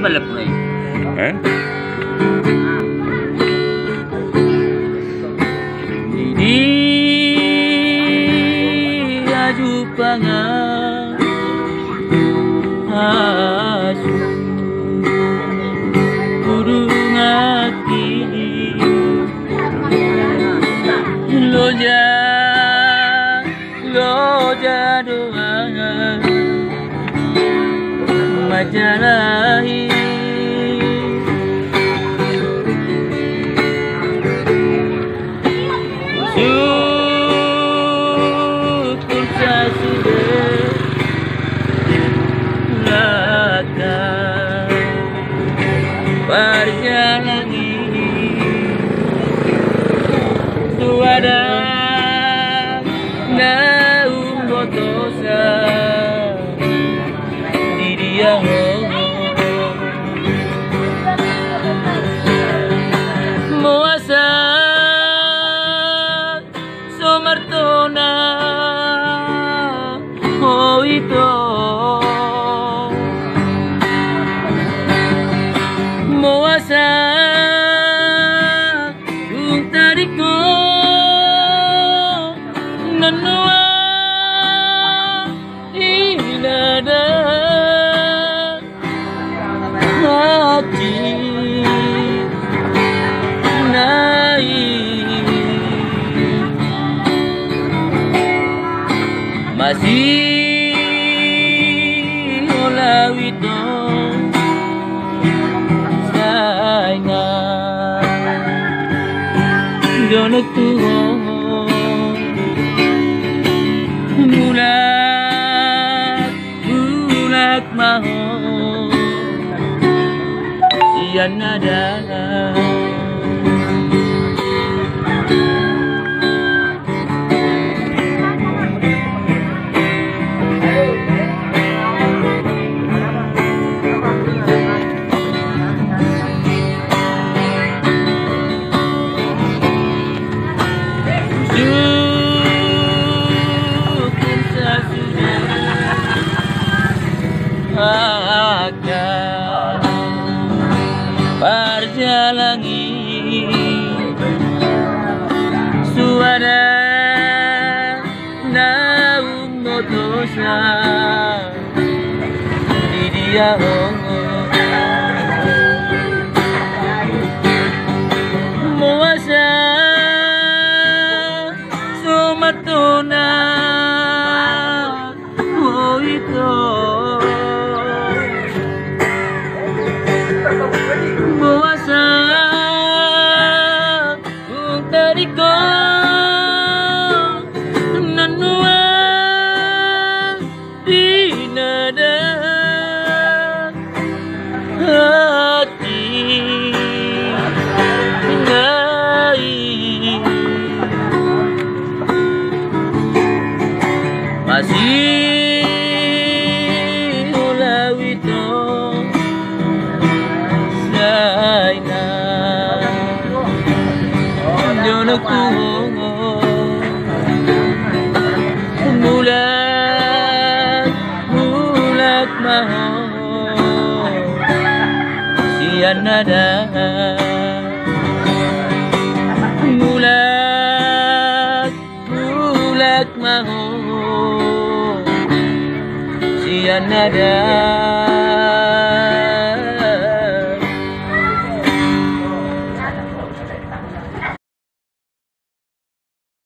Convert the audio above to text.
balap na yun. Eh? Di aju pangan asu burung hati loja doa majalahi syukur sasudah laka perjalani suada naung botosa di dia muasa somartona oh itu muasa untariko nanua inada hati nai masih olawito sayang jono tuho bulat maho sian nada akan perjalani suara naung motosa di dia muasa somatona oh itu muasa untariko nanua dinada hati ngai masih olawito sayna jono kuho bulat maho sian nada bulat maho sian nada